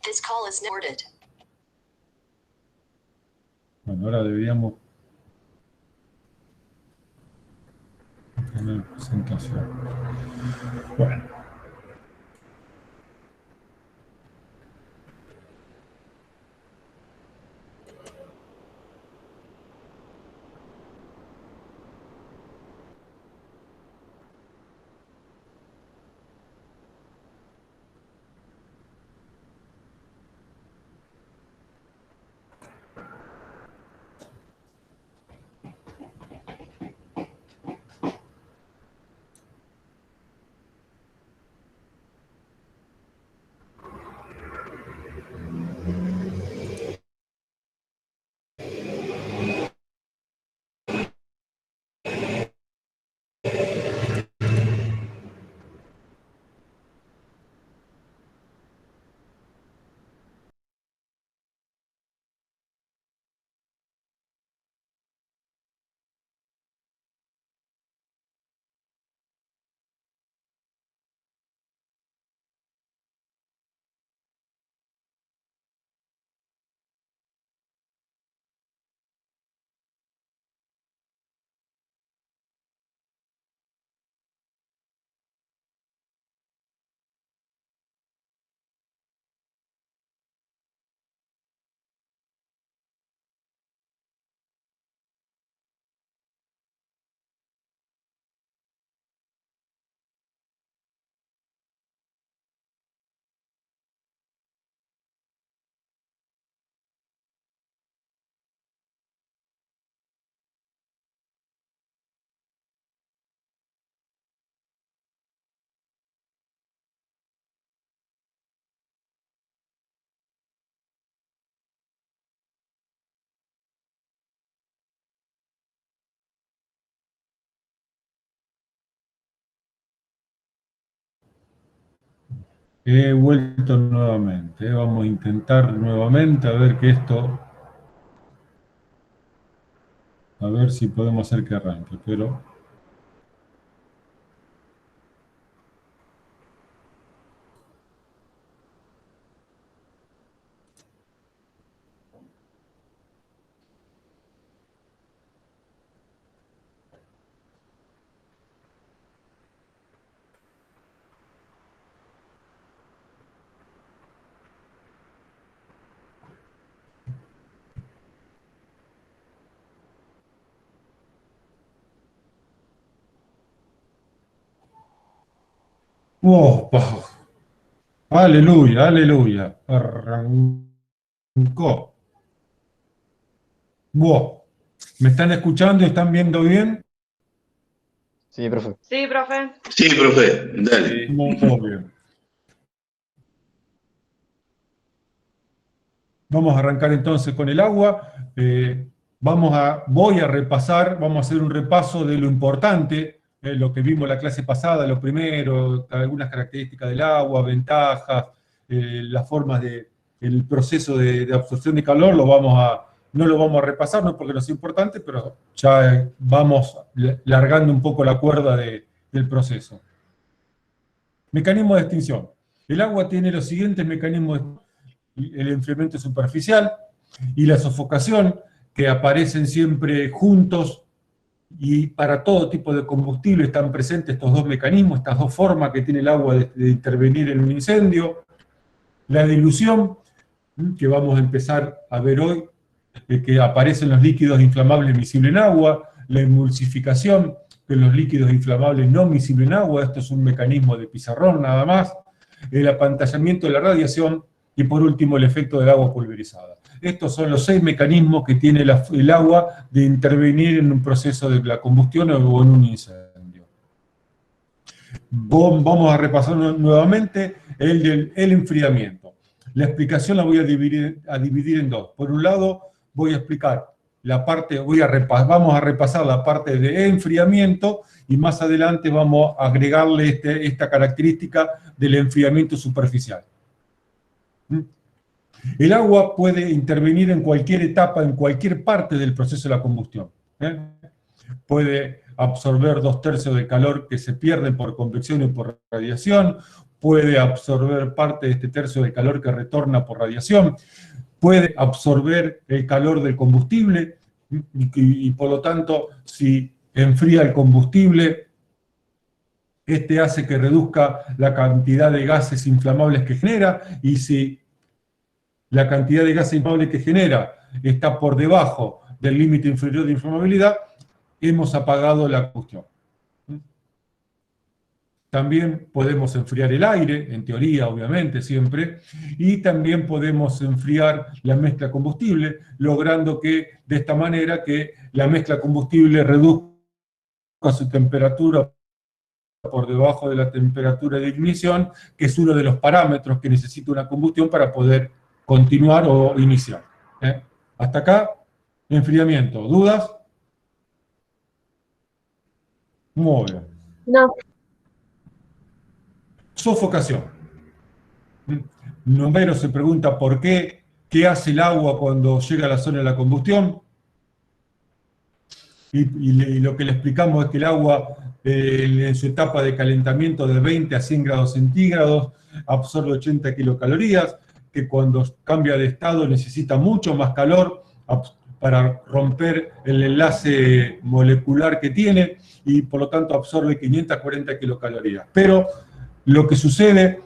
This call is recorded. Bueno, ahora deberíamos tener presentación. Bueno. He vuelto nuevamente. Vamos a intentar nuevamente a ver que esto... A ver si podemos hacer que arranque, pero... ¡Oh! ¡Aleluya, aleluya! Arrancó. ¡Wow! ¿Me están escuchando y están viendo bien? Sí, profe. Sí, profe. Sí, profe, dale. Muy bien. Vamos a arrancar entonces con el agua. Voy a repasar, vamos a hacer un repaso de lo importante, lo que vimos la clase pasada, lo primero, algunas características del agua, ventajas, las formas el proceso de absorción de calor, no lo vamos a repasar, no porque no sea importante, pero ya vamos largando un poco la cuerda del proceso. Mecanismo de extinción. El agua tiene los siguientes mecanismos: el enfriamiento superficial y la sofocación, que aparecen siempre juntos, y para todo tipo de combustible están presentes estos dos mecanismos, estas dos formas que tiene el agua de intervenir en un incendio. La dilución, que vamos a empezar a ver hoy, que aparecen los líquidos inflamables miscibles en agua. La emulsificación, que los líquidos inflamables no miscibles en agua, esto es un mecanismo de pizarrón nada más. El apantallamiento de la radiación, y por último el efecto del agua pulverizada. Estos son los 6 mecanismos que tiene el agua de intervenir en un proceso de la combustión o en un incendio. Vamos a repasar nuevamente el enfriamiento. La explicación la voy a dividir en dos. Por un lado, voy a explicar vamos a repasar la parte de enfriamiento, y más adelante vamos a agregarle esta característica del enfriamiento superficial. El agua puede intervenir en cualquier etapa, en cualquier parte del proceso de la combustión. Puede absorber 2/3 del calor que se pierde por convección y por radiación, puede absorber parte de este tercio del calor que retorna por radiación, puede absorber el calor del combustible y por lo tanto, si enfría el combustible, este hace que reduzca la cantidad de gases inflamables que genera, y si la cantidad de gases inflamables que genera está por debajo del límite inferior de inflamabilidad, hemos apagado la combustión. También podemos enfriar el aire, en teoría, obviamente, siempre, y también podemos enfriar la mezcla combustible, logrando que, de esta manera, que la mezcla combustible reduzca su temperatura por debajo de la temperatura de ignición, que es uno de los parámetros que necesita una combustión para poder continuar o iniciar. Hasta acá, enfriamiento. ¿Dudas? Muy bien. No. Sofocación. Numero se pregunta por qué hace el agua cuando llega a la zona de la combustión. Y lo que le explicamos es que el agua, en su etapa de calentamiento de 20 a 100 grados centígrados, absorbe 80 kilocalorías, que cuando cambia de estado necesita mucho más calor para romper el enlace molecular que tiene, y por lo tanto absorbe 540 kilocalorías. Pero lo que sucede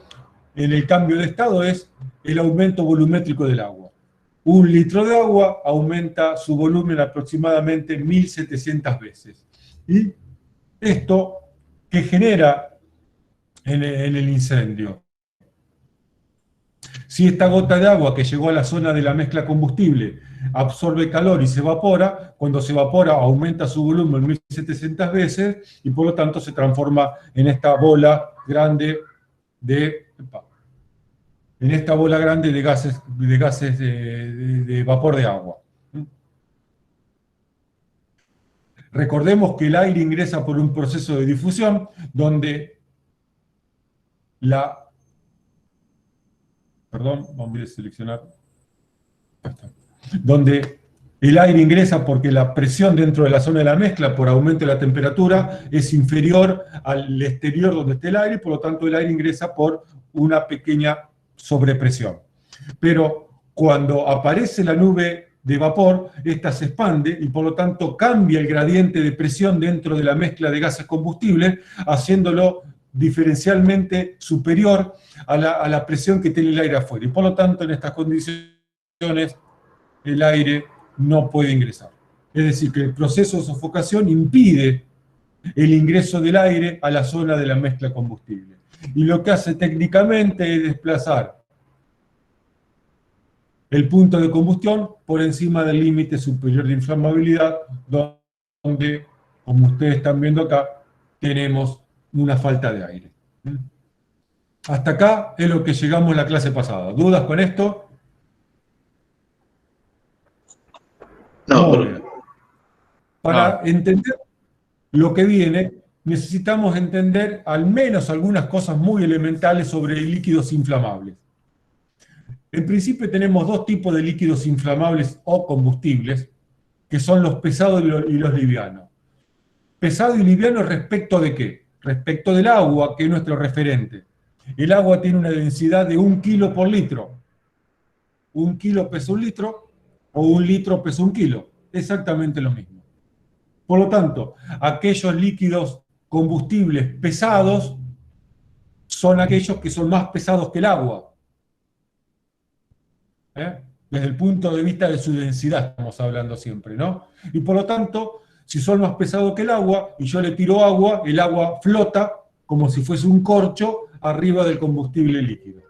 en el cambio de estado es el aumento volumétrico del agua. 1 litro de agua aumenta su volumen aproximadamente 1700 veces. Y esto, ¿qué genera en el incendio? Si esta gota de agua que llegó a la zona de la mezcla combustible absorbe calor y se evapora, cuando se evapora aumenta su volumen 1700 veces y por lo tanto se transforma en esta bola grande de gases de vapor de agua. Recordemos que el aire ingresa por un proceso de difusión donde vamos a seleccionar. Donde el aire ingresa porque la presión dentro de la zona de la mezcla, por aumento de la temperatura, es inferior al exterior donde está el aire, por lo tanto el aire ingresa por una pequeña sobrepresión. Pero cuando aparece la nube de vapor, esta se expande y por lo tanto cambia el gradiente de presión dentro de la mezcla de gases combustibles, haciéndolo diferencialmente superior a la presión que tiene el aire afuera. Y por lo tanto, en estas condiciones, el aire no puede ingresar. Es decir, que el proceso de sofocación impide el ingreso del aire a la zona de la mezcla combustible. Y lo que hace técnicamente es desplazar el punto de combustión por encima del límite superior de inflamabilidad, donde, como ustedes están viendo acá, tenemos una falta de aire. Hasta acá es lo que llegamos en la clase pasada. ¿Dudas con esto? No, Para entender lo que viene, necesitamos entender al menos algunas cosas muy elementales sobre líquidos inflamables. En principio tenemos dos tipos de líquidos inflamables o combustibles, que son los pesados y los livianos. ¿Pesado y liviano respecto de qué? Respecto del agua, que es nuestro referente. El agua tiene una densidad de 1 kilo por litro. 1 kilo pesa 1 litro, o 1 litro pesa 1 kilo. Exactamente lo mismo. Por lo tanto, aquellos líquidos combustibles pesados son aquellos que son más pesados que el agua. Desde el punto de vista de su densidad estamos hablando siempre, ¿no? Y por lo tanto, si son más pesados que el agua, y yo le tiro agua, el agua flota como si fuese un corcho arriba del combustible líquido.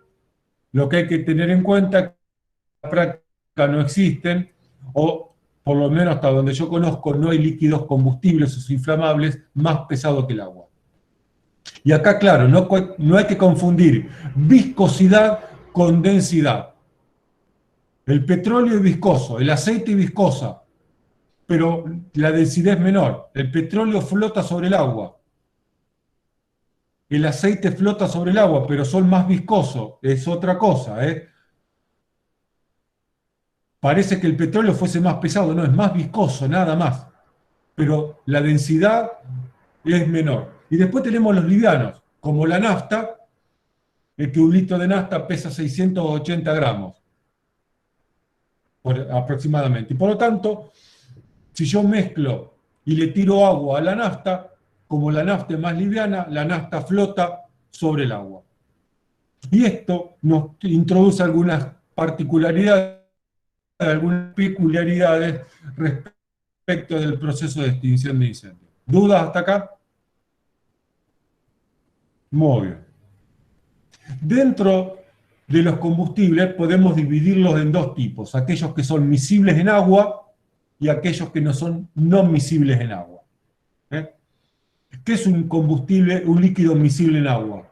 Lo que hay que tener en cuenta es que en la práctica no existen, o por lo menos hasta donde yo conozco, no hay líquidos combustibles o inflamables más pesados que el agua. Y acá, claro, no hay que confundir viscosidad con densidad. El petróleo es viscoso, el aceite es viscosa, pero la densidad es menor. El petróleo flota sobre el agua. El aceite flota sobre el agua, pero son más viscosos. Es otra cosa, Parece que el petróleo fuese más pesado, no, es más viscoso, nada más. Pero la densidad es menor. Y después tenemos los livianos, como la nafta, que un litro de nafta pesa 680 gramos aproximadamente. Y por lo tanto, si yo mezclo y le tiro agua a la nafta, como la nafta es más liviana, la nafta flota sobre el agua. Y esto nos introduce algunas particularidades, algunas peculiaridades respecto del proceso de extinción de incendios. ¿Dudas hasta acá? Muy bien. Dentro de los combustibles podemos dividirlos en dos tipos, aquellos que son miscibles en agua y aquellos que no son no miscibles en agua. ¿Qué es un combustible, un líquido miscible en agua?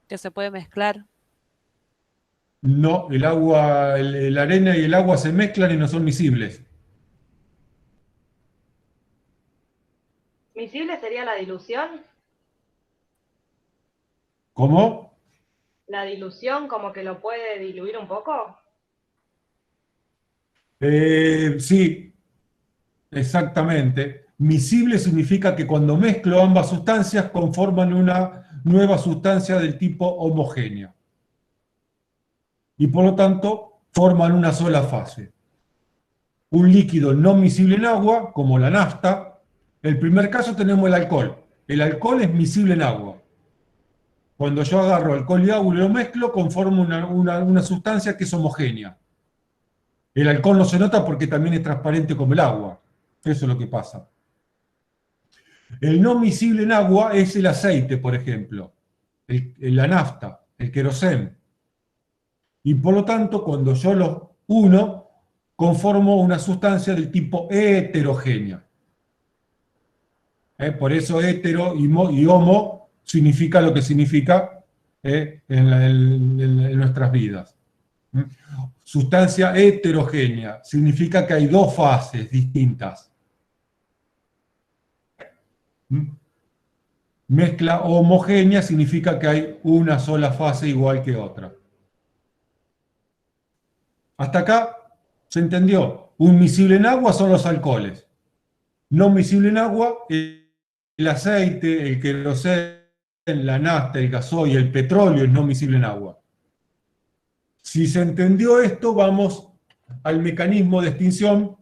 Que se puede mezclar. No, el agua, la arena y el agua se mezclan y no son miscibles. ¿Miscible sería la dilución? ¿Cómo? ¿La dilución como que lo puede diluir un poco? Sí, exactamente. Miscible significa que cuando mezclo ambas sustancias conforman una nueva sustancia del tipo homogénea. Y por lo tanto forman una sola fase. Un líquido no miscible en agua, como la nafta. En el primer caso tenemos el alcohol. El alcohol es miscible en agua. Cuando yo agarro alcohol y agua y lo mezclo, conformo una sustancia que es homogénea. El alcohol no se nota porque también es transparente como el agua. Eso es lo que pasa. El no miscible en agua es el aceite, por ejemplo. La nafta, el queroseno. Y por lo tanto, cuando yo los uno, conformo una sustancia del tipo heterogénea. Por eso hetero y homo significa lo que significa en nuestras vidas. Sustancia heterogénea significa que hay dos fases distintas. Mezcla homogénea significa que hay una sola fase igual que otra. Hasta acá se entendió. Un miscible en agua son los alcoholes. No miscible en agua, el aceite, el queroseno, la nafta, el gasoil, el petróleo es no miscible en agua. Si se entendió esto, vamos al mecanismo de extinción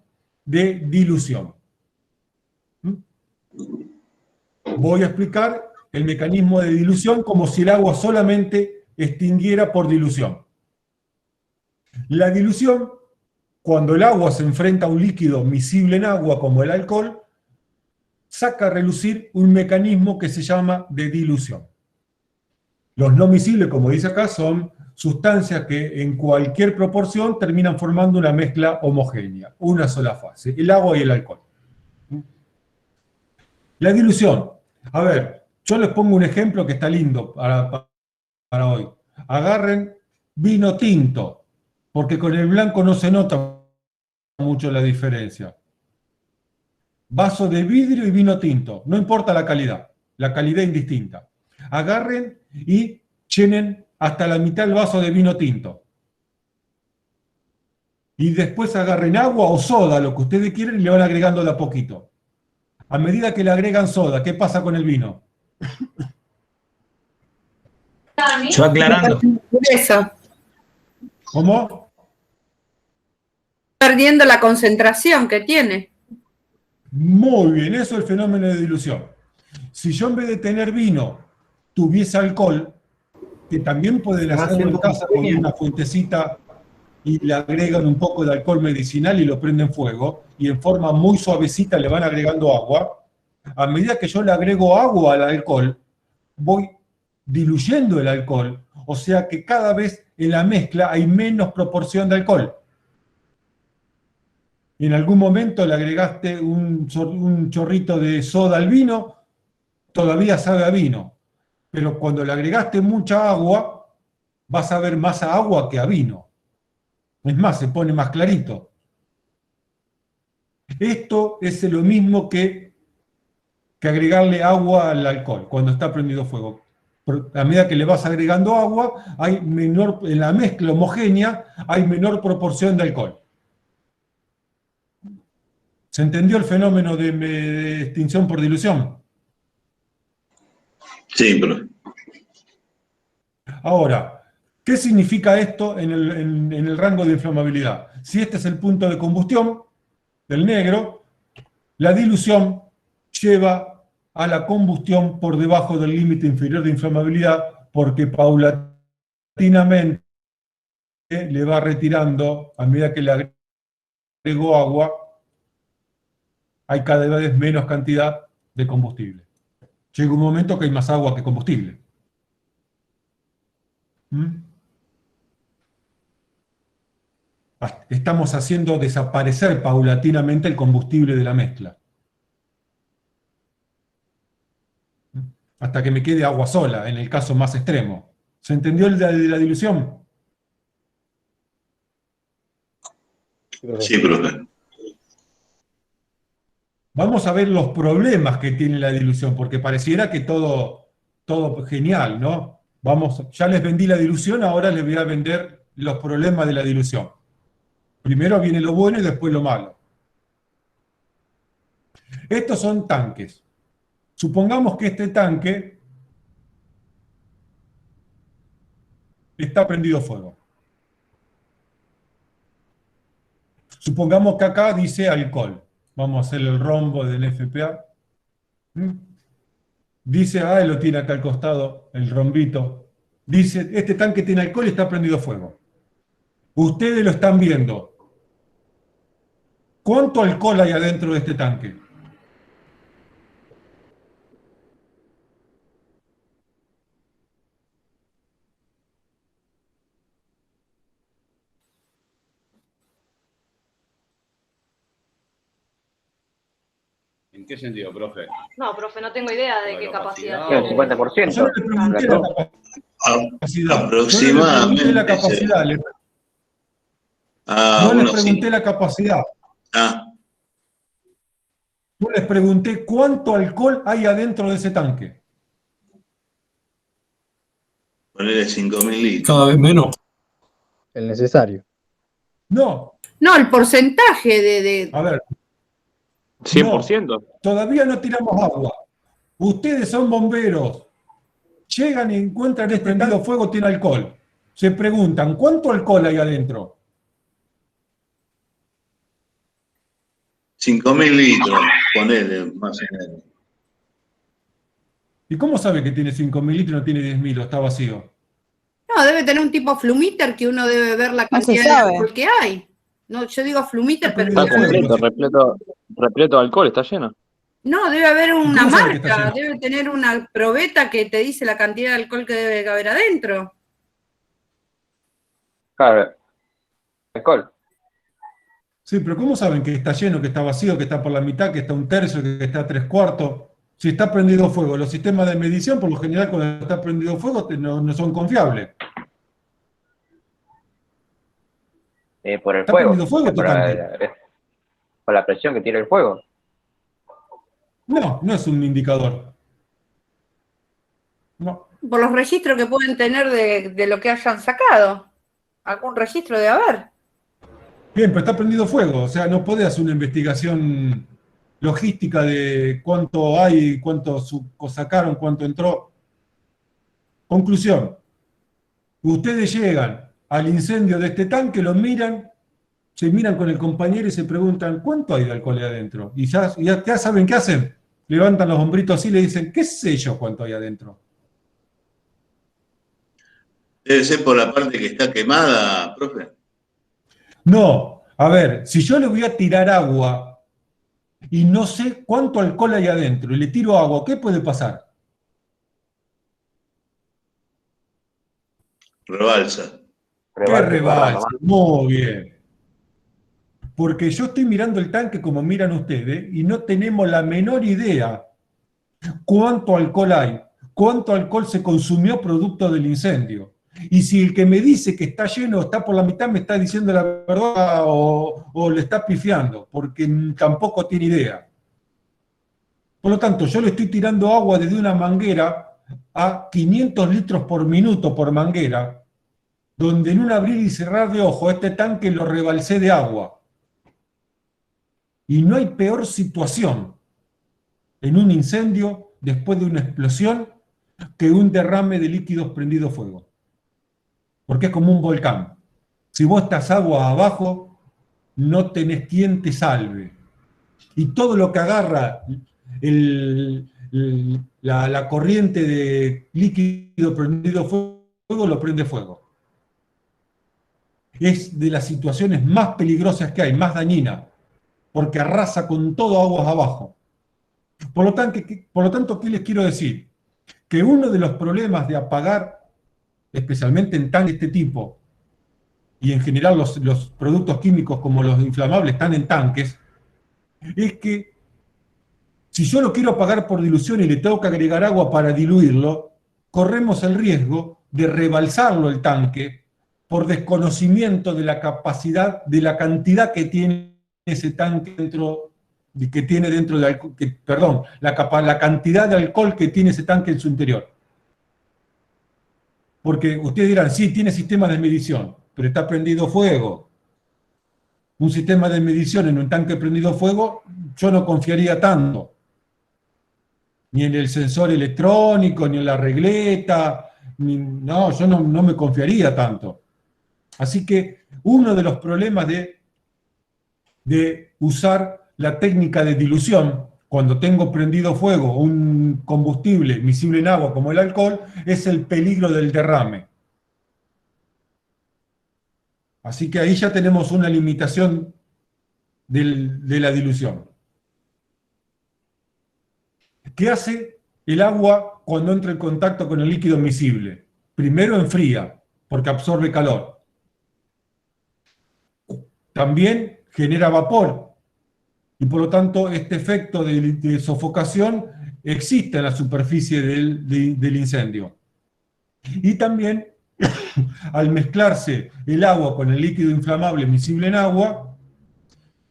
de dilución. Voy a explicar el mecanismo de dilución como si el agua solamente extinguiera por dilución. La dilución, cuando el agua se enfrenta a un líquido miscible en agua como el alcohol, saca a relucir un mecanismo que se llama de dilución. Los no miscibles, como dice acá, son sustancias que en cualquier proporción terminan formando una mezcla homogénea, una sola fase, el agua y el alcohol. La dilución. A ver, yo les pongo un ejemplo que está lindo para hoy. Agarren vino tinto, porque con el blanco no se nota mucho la diferencia. Vaso de vidrio y vino tinto, no importa la calidad indistinta. Agarren y llenen hasta la mitad el vaso de vino tinto. Y después agarren agua o soda, lo que ustedes quieren, y le van agregando de a poquito. A medida que le agregan soda, ¿qué pasa con el vino? Yo aclarando. Eso, ¿Cómo? perdiendo la concentración que tiene. Muy bien, eso es el fenómeno de dilución. Si yo en vez de tener vino tuviese alcohol, que también pueden hacerlo en casa con una fuentecita y le agregan un poco de alcohol medicinal y lo prenden fuego, y en forma muy suavecita le van agregando agua, a medida que yo le agrego agua al alcohol, voy diluyendo el alcohol, o sea que cada vez en la mezcla hay menos proporción de alcohol. En algún momento le agregaste un chorrito de soda al vino, todavía sabe a vino, pero cuando le agregaste mucha agua, vas a ver más a agua que a vino. Es más, se pone más clarito. Esto es lo mismo que agregarle agua al alcohol cuando está prendido fuego. A medida que le vas agregando agua, en la mezcla homogénea hay menor proporción de alcohol. ¿Se entendió el fenómeno de extinción por dilución? Sí, profe. Ahora, ¿qué significa esto en el rango de inflamabilidad? Si este es el punto de combustión del negro, la dilución lleva a la combustión por debajo del límite inferior de inflamabilidad porque paulatinamente le va retirando, a medida que le agrego agua, hay cada vez menos cantidad de combustible. Llega un momento que hay más agua que combustible. Estamos haciendo desaparecer paulatinamente el combustible de la mezcla. Hasta que me quede agua sola, en el caso más extremo. ¿Se entendió el de la dilución? Sí, profe. Vamos a ver los problemas que tiene la dilución, porque pareciera que todo genial, ¿no? Vamos, ya les vendí la dilución, ahora les voy a vender los problemas de la dilución. Primero viene lo bueno y después lo malo. Estos son tanques. Supongamos que este tanque está prendido fuego. Supongamos que acá dice alcohol. Vamos a hacer el rombo del FPA. Dice, lo tiene acá al costado, el rombito. Dice, este tanque tiene alcohol y está prendido fuego. Ustedes lo están viendo. ¿Cuánto alcohol hay adentro de este tanque? ¿En qué sentido, profe? No, profe, no tengo idea de La qué capacidad capacidad. tiene. El 50%. Yo le pregunté la capacidad. Aproximadamente. Yo no le pregunté la capacidad. No Bueno, les pregunté sí. la capacidad. Ah, Yo les pregunté cuánto alcohol hay adentro de ese tanque. ponele 5.000 litros. Cada vez menos. El necesario. No, No, el porcentaje de a ver, 100%. todavía no tiramos agua. Ustedes son bomberos. Llegan y encuentran este prendido fuego, tiene alcohol. Se preguntan, ¿cuánto alcohol hay adentro? 5.000 litros, ponele, más o menos. ¿Y cómo sabe que tiene 5.000 litros y no tiene 10.000 o está vacío? No, debe tener un tipo flumíter que uno debe ver la No se cantidad de sabe. alcohol que hay. No, yo digo flumíter, pero Está Bueno, completo, repleto de alcohol, está lleno. no, debe haber una cómo sabe que está marca, lleno? debe tener una probeta que te dice la cantidad de alcohol que debe haber adentro. Claro, alcohol. Sí, pero ¿cómo saben que está lleno, que está vacío, que está por la mitad, que está un tercio, que está 3/4? Si está prendido fuego, los sistemas de medición, por lo general, cuando está prendido fuego, no son confiables. Por el ¿Está fuego. prendido fuego tu tanque? Por la presión que tiene el fuego. No, no es un indicador. No. Por los registros que pueden tener de lo que hayan sacado. Algún registro de haber. Bien, pero está prendido fuego, o sea, no podés hacer una investigación logística de cuánto hay, cuánto sacaron, cuánto entró. Conclusión. Ustedes llegan al incendio de este tanque, lo miran, se miran con el compañero y se preguntan, ¿cuánto hay de alcohol ahí adentro? Y ya saben qué hacen. Levantan los hombritos así y le dicen, ¿qué sé yo cuánto hay adentro? Debe ser por la parte que está quemada, profe. No, a ver, si yo le voy a tirar agua y no sé cuánto alcohol hay adentro y le tiro agua, ¿qué puede pasar? Rebalsa. ¿Qué rebalsa? Muy bien. Porque yo estoy mirando el tanque como miran ustedes y no tenemos la menor idea cuánto alcohol hay, cuánto alcohol se consumió producto del incendio. Y si el que me dice que está lleno, está por la mitad, me está diciendo la verdad o le está pifiando, porque tampoco tiene idea. Por lo tanto, yo le estoy tirando agua desde una manguera a 500 litros por minuto por manguera, donde en un abrir y cerrar de ojo este tanque lo rebalsé de agua. Y no hay peor situación en un incendio después de una explosión que un derrame de líquidos prendido fuego. Porque es como un volcán. Si vos estás agua abajo, no tenés quien te salve. Y todo lo que agarra la corriente de líquido prendido fuego, lo prende fuego. Es de las situaciones más peligrosas que hay, más dañinas, porque arrasa con todo aguas abajo. Por lo tanto, ¿qué les quiero decir? Que uno de los problemas de apagar, especialmente en tanques de este tipo, y en general los productos químicos como los inflamables están en tanques, es que si yo lo quiero apagar por dilución y le tengo que agregar agua para diluirlo, corremos el riesgo de rebalsarlo el tanque por desconocimiento de la capacidad, de la cantidad que tiene ese tanque dentro, que tiene dentro de alcohol, perdón, la cantidad de alcohol que tiene ese tanque en su interior. Porque ustedes dirán, sí, tiene sistema de medición, pero está prendido fuego. Un sistema de medición en un tanque prendido fuego, yo no confiaría tanto. Ni en el sensor electrónico, ni en la regleta, no, yo no me confiaría tanto. Así que uno de los problemas de usar la técnica de dilución, cuando tengo prendido fuego un combustible miscible en agua como el alcohol, es el peligro del derrame. Así que ahí ya tenemos una limitación de la dilución. ¿Qué hace el agua cuando entra en contacto con el líquido miscible? Primero enfría, porque absorbe calor. También genera vapor, y por lo tanto este efecto de sofocación existe en la superficie del incendio. Y también, al mezclarse el agua con el líquido inflamable miscible en agua,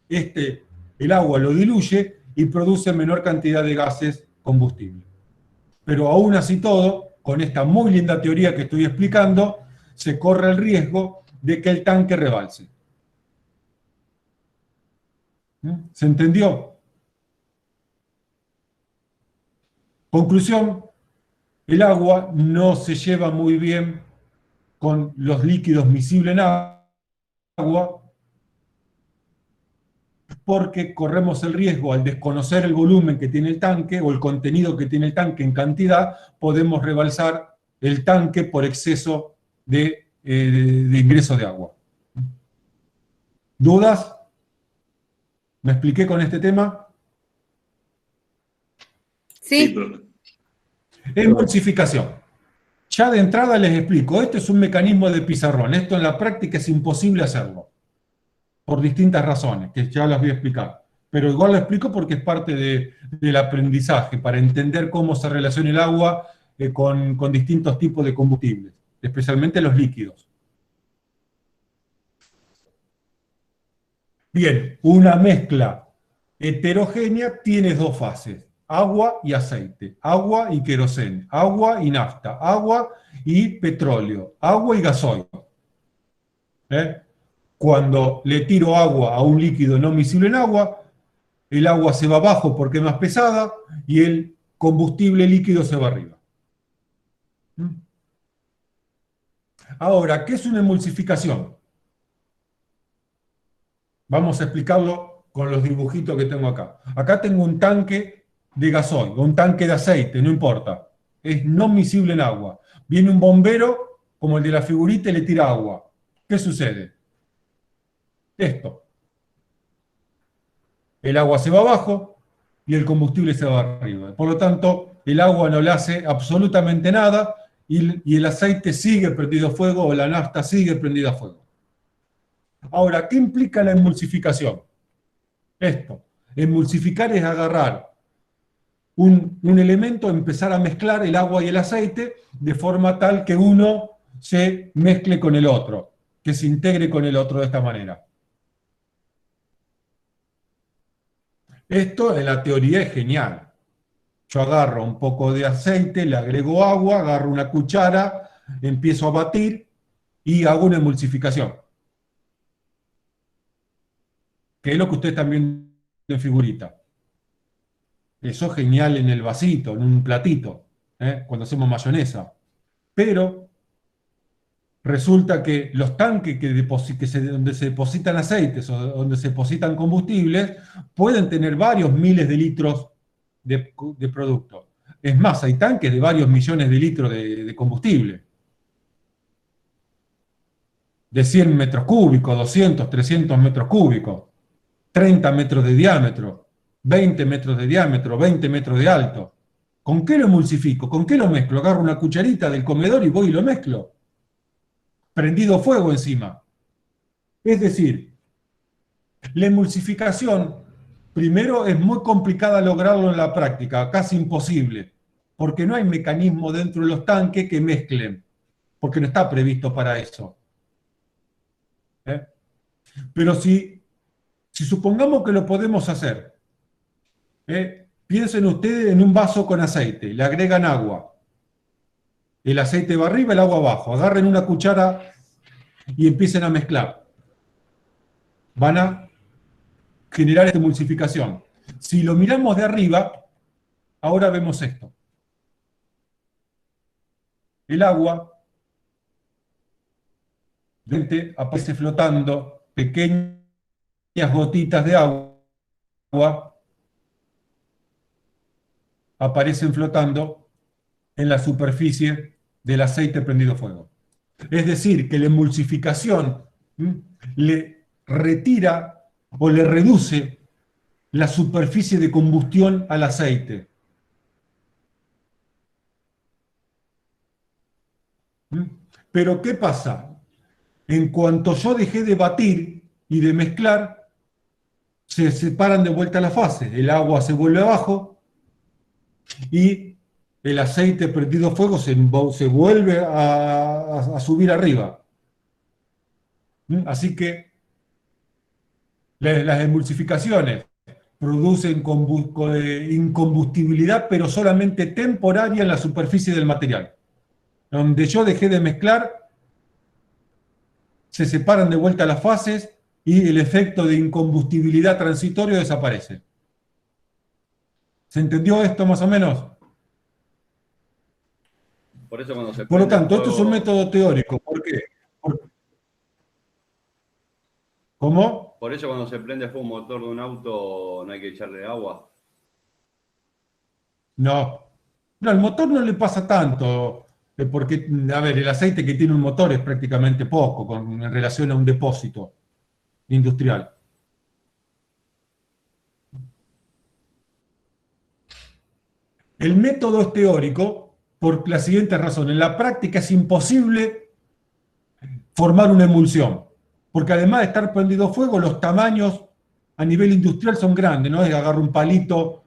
el agua lo diluye y produce menor cantidad de gases combustibles. Pero aún así todo, con esta muy linda teoría que estoy explicando, se corre el riesgo de que el tanque rebalse. ¿Se entendió? Conclusión, el agua no se lleva muy bien con los líquidos miscibles en agua porque corremos el riesgo, al desconocer el volumen que tiene el tanque o el contenido que tiene el tanque en cantidad, podemos rebalsar el tanque por exceso de ingreso de agua. ¿Dudas? ¿Me expliqué con este tema? Sí, Sí, profe. Emulsificación. Ya de entrada les explico, esto es un mecanismo de pizarrón, esto en la práctica es imposible hacerlo, por distintas razones, que ya las voy a explicar. Pero igual lo explico porque es parte del aprendizaje, para entender cómo se relaciona el agua con distintos tipos de combustibles, especialmente los líquidos. Bien, una mezcla heterogénea tiene dos fases, agua y aceite, agua y queroseno, agua y nafta, agua y petróleo, agua y gasoil. Cuando le tiro agua a un líquido no miscible en agua, el agua se va abajo porque es más pesada y el combustible líquido se va arriba. Ahora, ¿qué es una emulsificación? Vamos a explicarlo con los dibujitos que tengo acá. Acá tengo un tanque de gasoil, un tanque de aceite, no importa. Es no miscible en agua. Viene un bombero, como el de la figurita, y le tira agua. ¿Qué sucede? Esto. El agua se va abajo y el combustible se va arriba. Por lo tanto, el agua no le hace absolutamente nada y el aceite sigue prendido fuego o la nafta sigue prendida a fuego. Ahora, ¿qué implica la emulsificación? Esto. Emulsificar es agarrar un elemento, empezar a mezclar el agua y el aceite de forma tal que uno se mezcle con el otro, que se integre con el otro de esta manera. Esto en la teoría es genial. Yo agarro un poco de aceite, le agrego agua, agarro una cuchara, empiezo a batir y hago una emulsificación. Que es lo que ustedes están viendo en figurita. Eso es genial en el vasito, en un platito, cuando hacemos mayonesa. Pero resulta que los tanques donde se depositan aceites o donde se depositan combustibles pueden tener varios miles de litros de producto. Es más, hay tanques de varios millones de litros de combustible. De 100 metros cúbicos, 200, 300 metros cúbicos, 30 metros de diámetro, 20 metros de diámetro, 20 metros de alto. ¿Con qué lo emulsifico? ¿Con qué lo mezclo? Agarro una cucharita del comedor y voy y lo mezclo. Prendido fuego encima. Es decir, la emulsificación, primero, es muy complicada lograrlo en la práctica, casi imposible, porque no hay mecanismo dentro de los tanques que mezclen, porque no está previsto para eso. Pero si supongamos que lo podemos hacer, piensen ustedes en un vaso con aceite, le agregan agua, el aceite va arriba, el agua abajo, agarren una cuchara y empiecen a mezclar. Van a generar esta emulsificación. Si lo miramos de arriba, ahora vemos esto. El agua aparece flotando, pequeñas gotitas de agua aparecen flotando en la superficie del aceite prendido fuego. Es decir, que la emulsificación le retira o le reduce la superficie de combustión al aceite. Pero ¿qué pasa? En cuanto yo dejé de batir y de mezclar, se separan de vuelta las fases. El agua se vuelve abajo y el aceite prendido fuego se vuelve a subir arriba. Así que las emulsificaciones producen incombustibilidad, pero solamente temporaria en la superficie del material. Donde yo dejé de mezclar, se separan de vuelta las fases y el efecto de incombustibilidad transitorio desaparece. ¿Se entendió esto más o menos? Por eso cuando se Por lo prende tanto, esto es un fuego- método teórico. ¿Por qué? ¿Cómo? Por eso cuando se prende fuego un motor de un auto no hay que echarle agua. No. No, al motor no le pasa tanto, porque, a ver, el aceite que tiene un motor es prácticamente poco en relación a un depósito industrial. El método es teórico por la siguiente razón. En la práctica es imposible formar una emulsión, porque además de estar prendido fuego, los tamaños a nivel industrial son grandes, no es agarro un palito,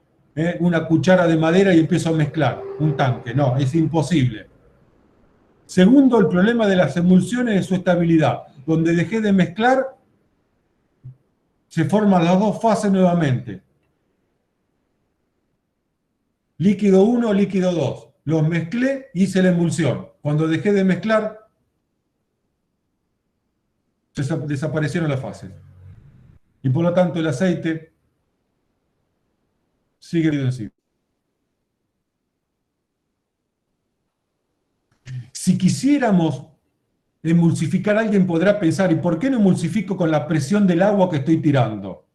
una cuchara de madera y empiezo a mezclar un tanque, no, es imposible. Segundo, el problema de las emulsiones es su estabilidad. Donde dejé de mezclar, se forman las dos fases nuevamente. Líquido 1, líquido 2. Los mezclé, hice la emulsión. Cuando dejé de mezclar, desaparecieron las fases. Y por lo tanto el aceite sigue en sí. Si quisiéramos emulsificar, alguien podrá pensar, ¿y por qué no emulsifico con la presión del agua que estoy tirando?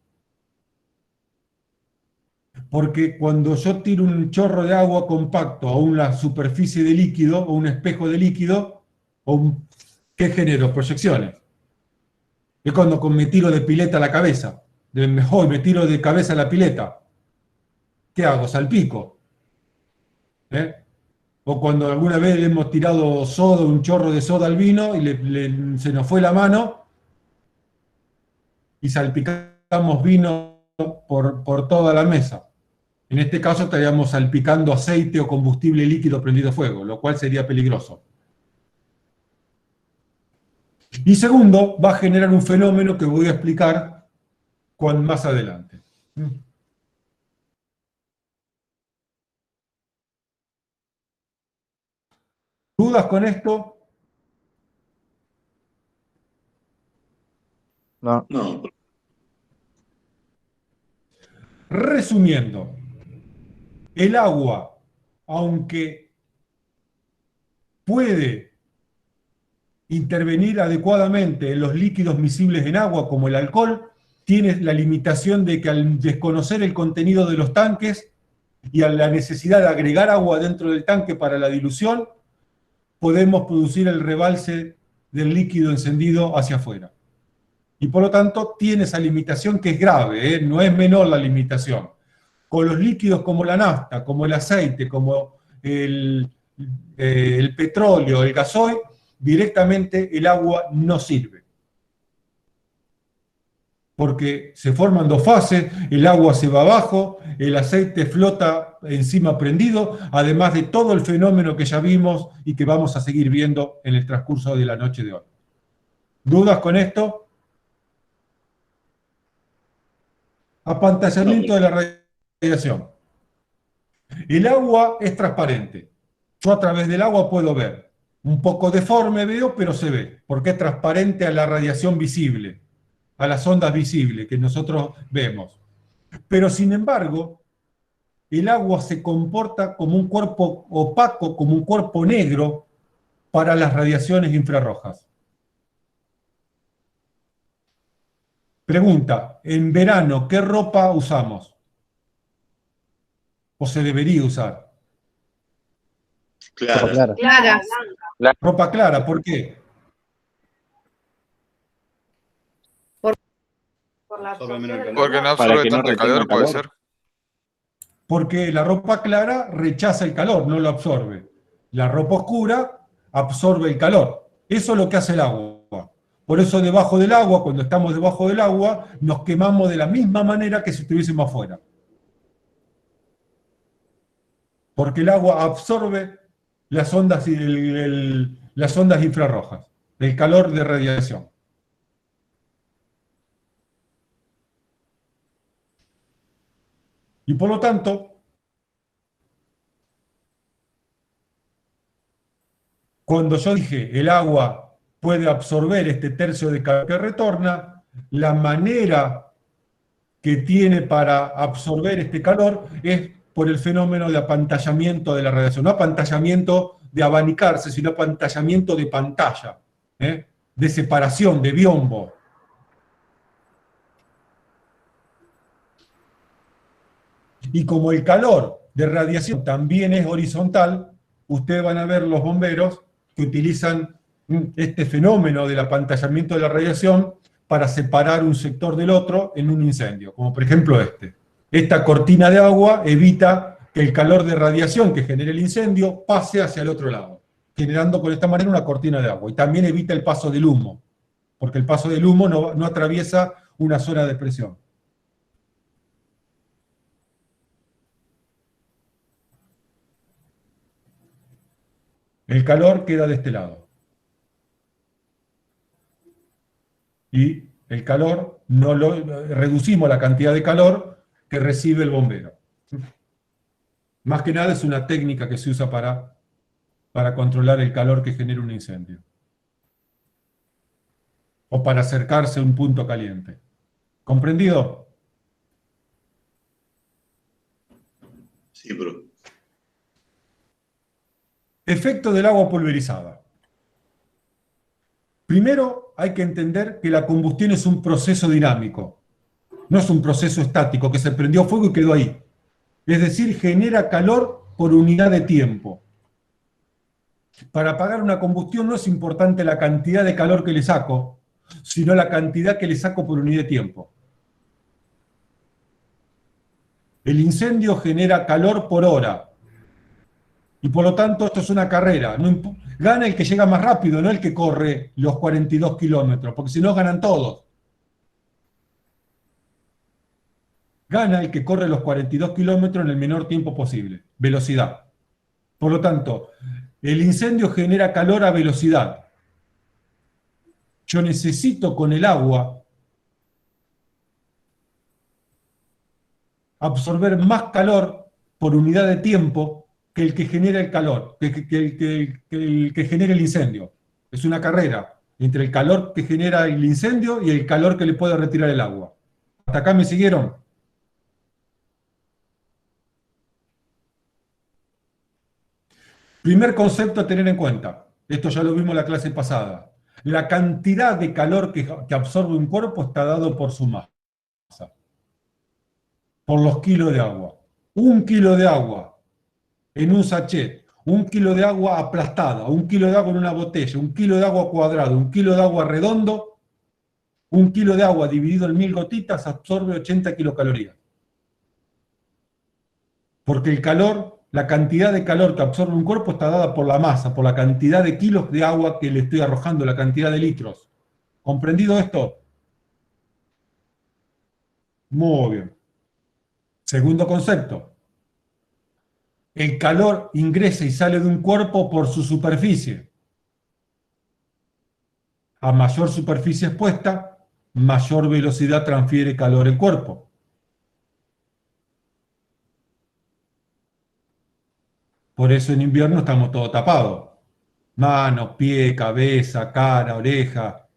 Porque cuando yo tiro un chorro de agua compacto a una superficie de líquido o un espejo de líquido, ¿qué genero? Proyecciones. Es cuando me tiro de pileta a la cabeza. Mejor me tiro de cabeza a la pileta. ¿Qué hago? Salpico. O cuando alguna vez le hemos tirado soda, un chorro de soda al vino y se nos fue la mano y salpicamos vino por toda la mesa. En este caso estaríamos salpicando aceite o combustible líquido prendido a fuego, lo cual sería peligroso. Y segundo, va a generar un fenómeno que voy a explicar más adelante. ¿Dudas con esto? No. No, Resumiendo, el agua, aunque puede intervenir adecuadamente en los líquidos miscibles en agua, como el alcohol, tiene la limitación de que al desconocer el contenido de los tanques y a la necesidad de agregar agua dentro del tanque para la dilución, podemos producir el rebalse del líquido encendido hacia afuera. Y por lo tanto tiene esa limitación que es grave, no es menor la limitación. Con los líquidos como la nafta, como el aceite, como el petróleo, el gasoil, directamente el agua no sirve. Porque se forman dos fases, el agua se va abajo, el aceite flota encima prendido, además de todo el fenómeno que ya vimos y que vamos a seguir viendo en el transcurso de la noche de hoy. ¿Dudas con esto? Apantallamiento de la radiación. El agua es transparente. Yo a través del agua puedo ver. Un poco deforme veo, pero se ve, porque es transparente a la radiación visible, a las ondas visibles que nosotros vemos. Pero sin embargo, el agua se comporta como un cuerpo opaco, como un cuerpo negro para las radiaciones infrarrojas. Pregunta, en verano, ¿qué ropa usamos? ¿O se debería usar? Claro. Claro. Claras. Ropa clara, ¿por qué? Por la Absorbe absorción menos del calor. Porque no Para absorbe que no tanto retenga calor, puede calor. ser. Porque la ropa clara rechaza el calor, no lo absorbe. La ropa oscura absorbe el calor. Eso es lo que hace el agua. Por eso debajo del agua, cuando estamos debajo del agua, nos quemamos de la misma manera que si estuviésemos afuera. Porque el agua absorbe las ondas, las ondas infrarrojas, el calor de radiación. Y por lo tanto, cuando yo dije el agua puede absorber este tercio de calor que retorna, la manera que tiene para absorber este calor es por el fenómeno de apantallamiento de la radiación. No apantallamiento de abanicarse, sino apantallamiento de pantalla, de separación, de biombo. Y como el calor de radiación también es horizontal, ustedes van a ver los bomberos que utilizan este fenómeno del apantallamiento de la radiación para separar un sector del otro en un incendio, como por ejemplo este. Esta cortina de agua evita que el calor de radiación que genera el incendio pase hacia el otro lado, generando con esta manera una cortina de agua. Y también evita el paso del humo, porque el paso del humo no atraviesa una zona de presión. El calor queda de este lado. Y el calor, reducimos la cantidad de calor que recibe el bombero. Más que nada es una técnica que se usa para controlar el calor que genera un incendio. O para acercarse a un punto caliente. ¿Comprendido? Sí, pero Efecto del agua pulverizada. Primero hay que entender que la combustión es un proceso dinámico, no es un proceso estático que se prendió fuego y quedó ahí. Es decir, genera calor por unidad de tiempo. Para apagar una combustión no es importante la cantidad de calor que le saco, sino la cantidad que le saco por unidad de tiempo. El incendio genera calor por hora. Y por lo tanto esto es una carrera. Gana el que llega más rápido, no el que corre los 42 kilómetros, porque si no ganan todos. Gana el que corre los 42 kilómetros en el menor tiempo posible, velocidad. Por lo tanto, el incendio genera calor a velocidad. Yo necesito con el agua absorber más calor por unidad de tiempo que el que genera el calor, que el que genera el incendio. Es una carrera entre el calor que genera el incendio y el calor que le puede retirar el agua. ¿Hasta acá me siguieron? Primer concepto a tener en cuenta. Esto ya lo vimos en la clase pasada. La cantidad de calor que absorbe un cuerpo está dado por su masa. Por los kilos de agua. 1 kilo de agua en un sachet, 1 kilo de agua aplastada, 1 kilo de agua en una botella, 1 kilo de agua cuadrado, 1 kilo de agua redondo, 1 kilo de agua dividido en 1000 gotitas absorbe 80 kilocalorías. Porque el calor, la cantidad de calor que absorbe un cuerpo está dada por la masa, por la cantidad de kilos de agua que le estoy arrojando, la cantidad de litros. ¿Comprendido esto? Muy bien. Segundo concepto. El calor ingresa y sale de un cuerpo por su superficie. A mayor superficie expuesta, mayor velocidad transfiere calor el cuerpo. Por eso en invierno estamos todos tapados. Manos, pie, cabeza, cara, oreja.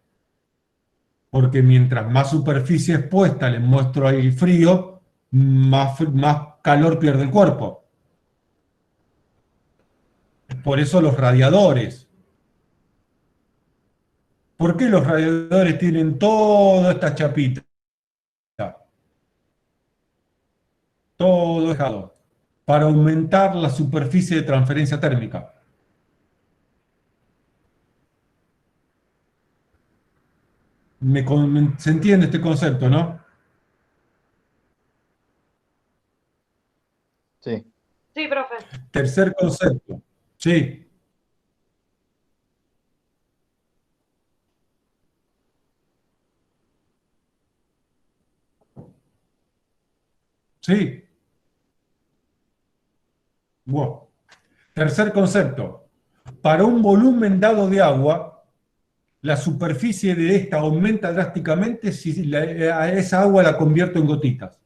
Porque mientras más superficie expuesta le muestro el frío, más calor pierde el cuerpo. Por eso los radiadores. ¿Por qué los radiadores tienen toda esta chapita? Todo dejado. Para aumentar la superficie de transferencia térmica. ¿Se entiende este concepto, no? Sí. Sí, profe. Tercer concepto. Sí. Sí. Wow. Tercer concepto. Para un volumen dado de agua, la superficie de esta aumenta drásticamente si a esa agua la convierto en gotitas.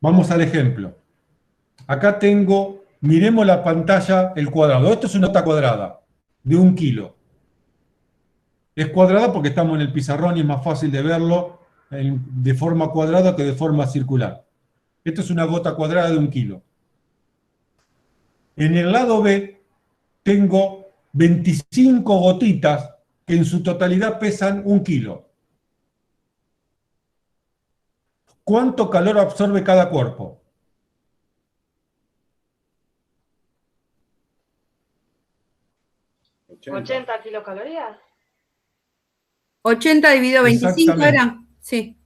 Vamos al ejemplo. Acá tengo, miremos la pantalla, el cuadrado. Esto es una gota cuadrada de 1 kilo. Es cuadrada porque estamos en el pizarrón y es más fácil de verlo de forma cuadrada que de forma circular. Esto es una gota cuadrada de 1 kilo. En el lado B tengo 25 gotitas que en su totalidad pesan 1 kilo. ¿Cuánto calor absorbe cada cuerpo? 80 kilocalorías. 80 dividido 25 Exactamente. era. Sí.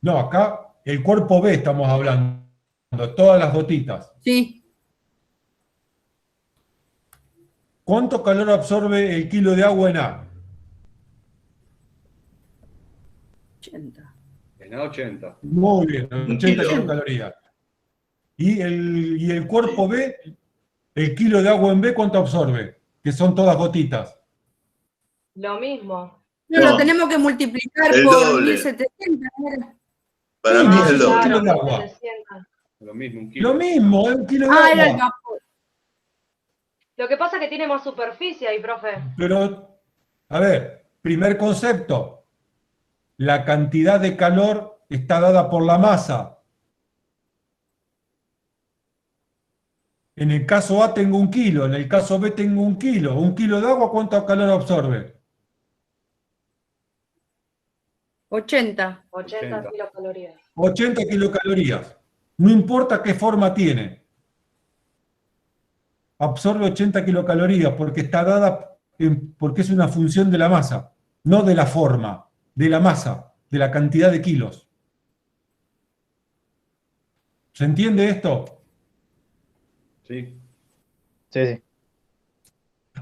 No, acá el cuerpo B estamos hablando, todas las gotitas. Sí. ¿Cuánto calor absorbe el kilo de agua en A? 80. En 80. Muy bien, 1 80 kilo. kilocalorías. ¿Y el cuerpo B, el kilo de agua en B, cuánto absorbe? Que son todas gotitas. Lo mismo. No, No. lo tenemos que multiplicar El por doble. 1700. ¿No era? Para Sí, mí no, es el sí, doble. kilo de agua. 700. Lo mismo, un kilo. Lo mismo, el kilo de Ah, era el agua. vapor. Lo que pasa es que tiene más superficie ahí, profe. Pero, a ver, primer concepto. La cantidad de calor está dada por la masa. En el caso A tengo 1 kilo, en el caso B tengo 1 kilo. 1 kilo de agua, ¿cuánto calor absorbe? 80. 80 80. kilocalorías. 80 kilocalorías. No importa qué forma tiene. Absorbe 80 kilocalorías porque está dada, porque es una función de la masa, no de la forma, de la masa, de la cantidad de kilos. ¿Se entiende esto? Sí. Sí, sí.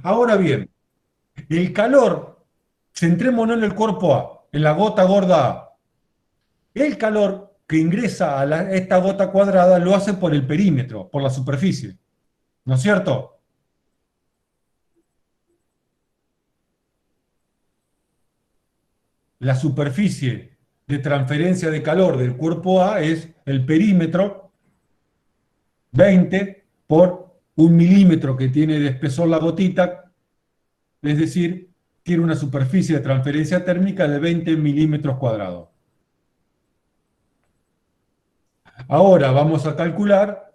Ahora bien, el calor, centrémonos en el cuerpo A, en la gota gorda A. El calor que ingresa a esta gota cuadrada lo hace por el perímetro, por la superficie. ¿No es cierto? La superficie de transferencia de calor del cuerpo A es el perímetro 20 por 1 milímetro que tiene de espesor la gotita, es decir, tiene una superficie de transferencia térmica de 20 milímetros cuadrados. Ahora vamos a calcular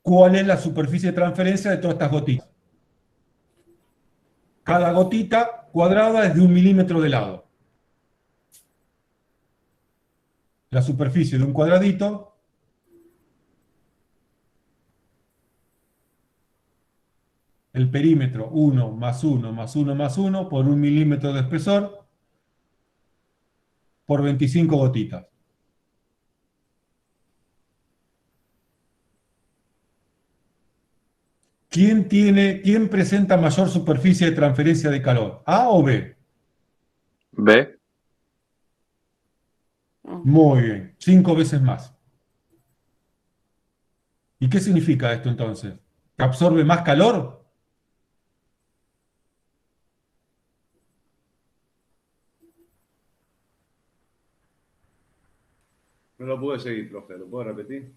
cuál es la superficie de transferencia de todas estas gotitas. Cada gotita cuadrada es de 1 milímetro de lado. La superficie de un cuadradito el perímetro 1 más 1 más 1 más 1 por 1 milímetro de espesor por 25 gotitas. ¿Quién presenta mayor superficie de transferencia de calor? ¿A o B? B. Muy bien, 5 veces más. ¿Y qué significa esto entonces? ¿Que absorbe más calor? No lo pude seguir, profe. ¿Lo puedo repetir?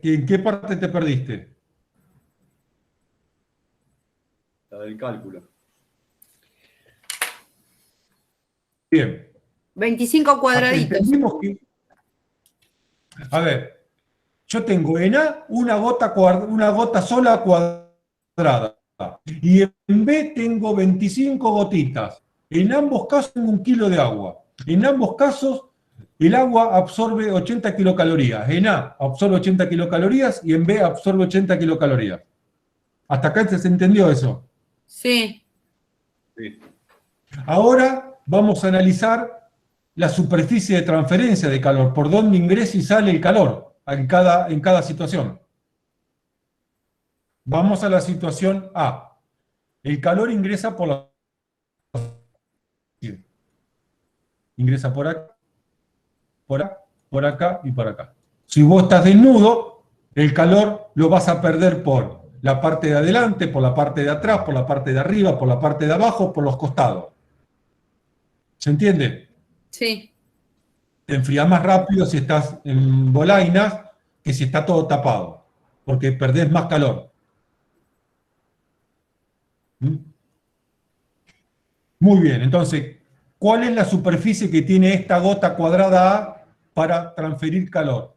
¿En qué parte te perdiste? La del cálculo. Bien. 25 cuadraditos. Entendimos que... A ver, yo tengo en A una gota sola cuadrada. Y en B tengo 25 gotitas. En ambos casos tengo 1 kilo de agua. En ambos casos el agua absorbe 80 kilocalorías. En A absorbe 80 kilocalorías y en B absorbe 80 kilocalorías. ¿Hasta acá se entendió eso? Sí. Sí. Ahora vamos a analizar la superficie de transferencia de calor, por dónde ingresa y sale el calor en cada situación. Vamos a la situación A. El calor ingresa por la... Ingresa por acá, por acá y por acá. Si vos estás desnudo, el calor lo vas a perder por la parte de adelante, por la parte de atrás, por la parte de arriba, por la parte de abajo, por los costados. ¿Se entiende? Sí. Te enfrías más rápido si estás en bolainas que si está todo tapado, porque perdés más calor. ¿Mm? Muy bien, entonces, ¿cuál es la superficie que tiene esta gota cuadrada A para transferir calor?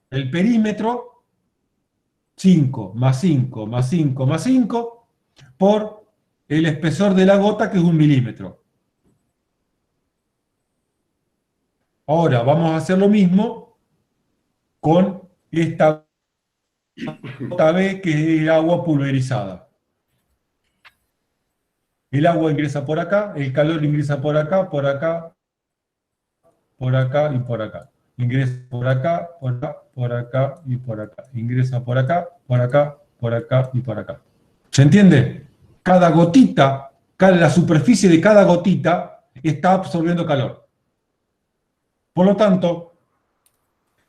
El perímetro, 5 más 5 más 5 más 5, por el espesor de la gota, que es 1 milímetro. Ahora vamos a hacer lo mismo con esta gota B, que es el agua pulverizada. El agua ingresa por acá, el calor ingresa por acá, por acá, por acá y por acá. Ingresa por acá, por acá, por acá y por acá. Ingresa por acá, por acá, por acá y por acá. ¿Se entiende? Cada gotita, la superficie de cada gotita está absorbiendo calor. Por lo tanto,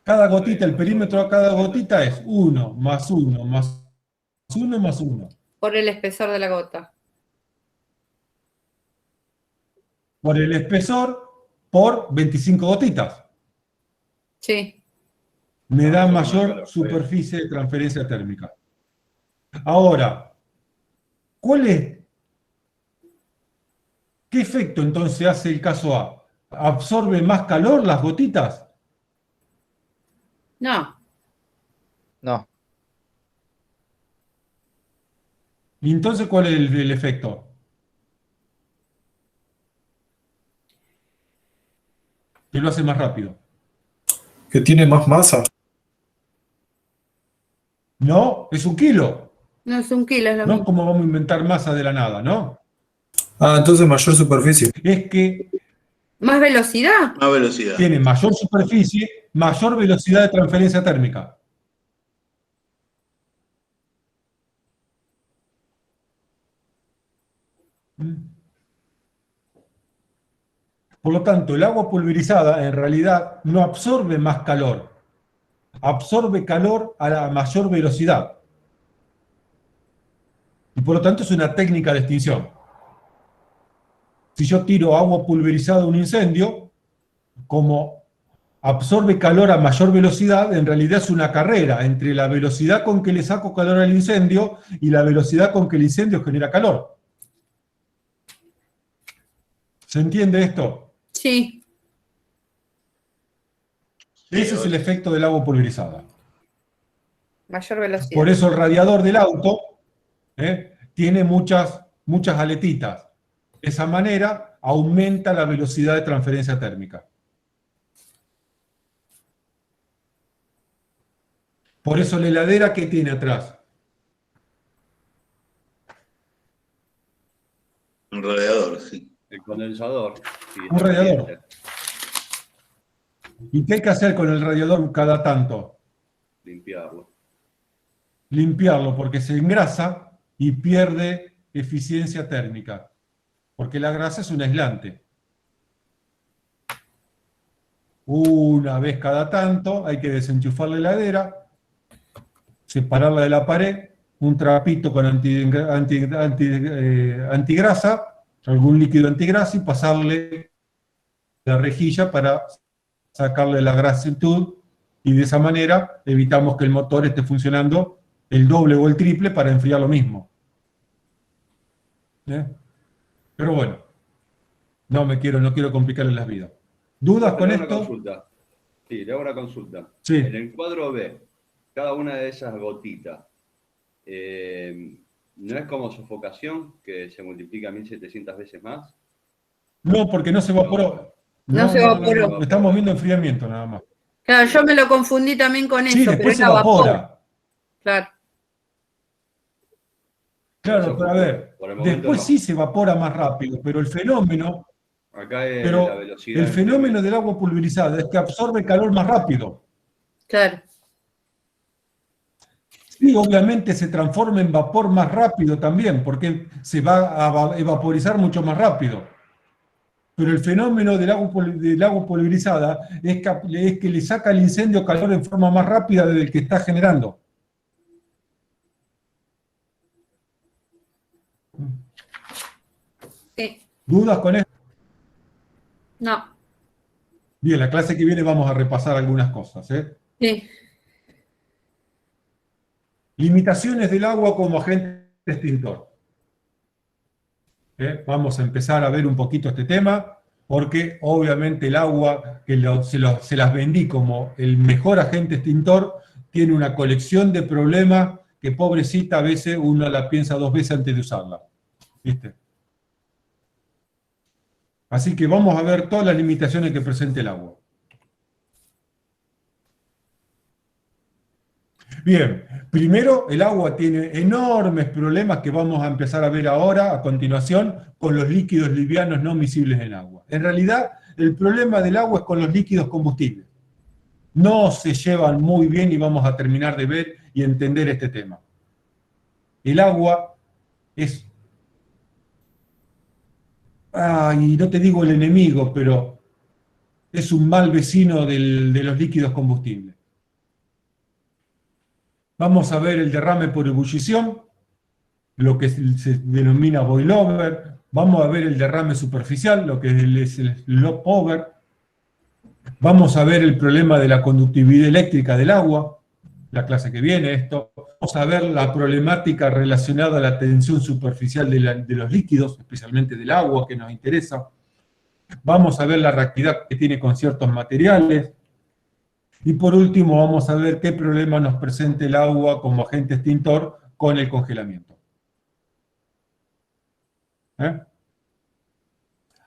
cada gotita, el perímetro de cada gotita es 1 más 1 más 1 más 1. Por el espesor de la gota. Por el espesor, por 25 gotitas. Sí. Me da mayor superficie de transferencia térmica. Ahora, ¿qué efecto entonces hace el caso A? ¿Absorbe más calor las gotitas? No. No. ¿Y entonces cuál es el efecto? Que lo hace más rápido. Que tiene más masa. No, es 1 kilo. No es 1 kilo, es lo No es mismo. como vamos a inventar masa de la nada, ¿no? Ah, entonces mayor superficie. Es que ¿Más velocidad? Más velocidad. tiene mayor superficie, mayor velocidad de transferencia térmica. Por lo tanto, el agua pulverizada en realidad no absorbe más calor, absorbe calor a la mayor velocidad. Y por lo tanto es una técnica de extinción. Si yo tiro agua pulverizada a un incendio, como absorbe calor a mayor velocidad, en realidad es una carrera entre la velocidad con que le saco calor al incendio y la velocidad con que el incendio genera calor. ¿Se entiende esto? Sí, Ese es el efecto del agua pulverizada. mayor velocidad. Por eso el radiador del auto tiene muchas aletitas. De esa manera aumenta la velocidad de transferencia térmica. Por eso la heladera, ¿qué tiene atrás? Un radiador, sí. El condensador. Sí, Un radiador. caliente. ¿Y qué hay que hacer con el radiador cada tanto? Limpiarlo. Limpiarlo, porque se engrasa y pierde eficiencia térmica. Porque la grasa es un aislante. Una vez cada tanto hay que desenchufar la heladera, separarla de la pared, un trapito con antigrasa, algún líquido antigrasa y pasarle la rejilla para sacarle la grasitud, y de esa manera evitamos que el motor esté funcionando el doble o el triple para enfriar lo mismo. Pero bueno, no quiero complicarles la vida. ¿Dudas con Le hago una esto? consulta. Sí, le hago una consulta. Sí. En el cuadro B, cada una de esas gotitas, ¿no es como sofocación, que se multiplica 1700 veces más? No, porque no se evaporó. No se evaporó. Estamos viendo enfriamiento nada más. Claro, yo me lo confundí también con Sí, eso, pero después se era vapor. evapora. Claro. Claro, pero a ver, Por el momento después no. sí se evapora más rápido, pero el fenómeno, Acá es pero la velocidad. el fenómeno del agua pulverizada es que absorbe calor más rápido. Claro. Sí, obviamente se transforma en vapor más rápido también, porque se va a evaporizar mucho más rápido. Pero el fenómeno del agua pulverizada es que le saca el incendio calor en forma más rápida del que está generando. Sí. ¿Dudas con esto? No. Bien, la clase que viene vamos a repasar algunas cosas. Sí. Limitaciones del agua como agente extintor. Vamos a empezar a ver un poquito este tema, porque obviamente el agua, que se las vendí como el mejor agente extintor, tiene una colección de problemas que pobrecita a veces uno la piensa dos veces antes de usarla. ¿Viste? Así que vamos a ver todas las limitaciones que presenta el agua. Bien, primero el agua tiene enormes problemas que vamos a empezar a ver ahora, a continuación, con los líquidos livianos no miscibles en agua. En realidad, el problema del agua es con los líquidos combustibles. No se llevan muy bien y vamos a terminar de ver y entender este tema. El agua es... y no te digo el enemigo, pero es un mal vecino de los líquidos combustibles. Vamos a ver el derrame por ebullición, lo que se denomina boil over. Vamos a ver el derrame superficial, lo que es el slop over. Vamos a ver el problema de la conductividad eléctrica del agua, la clase que viene esto. Vamos a ver la problemática relacionada a la tensión superficial de los líquidos, especialmente del agua, que nos interesa. Vamos a ver la reactividad que tiene con ciertos materiales. Y por último vamos a ver qué problema nos presenta el agua como agente extintor con el congelamiento.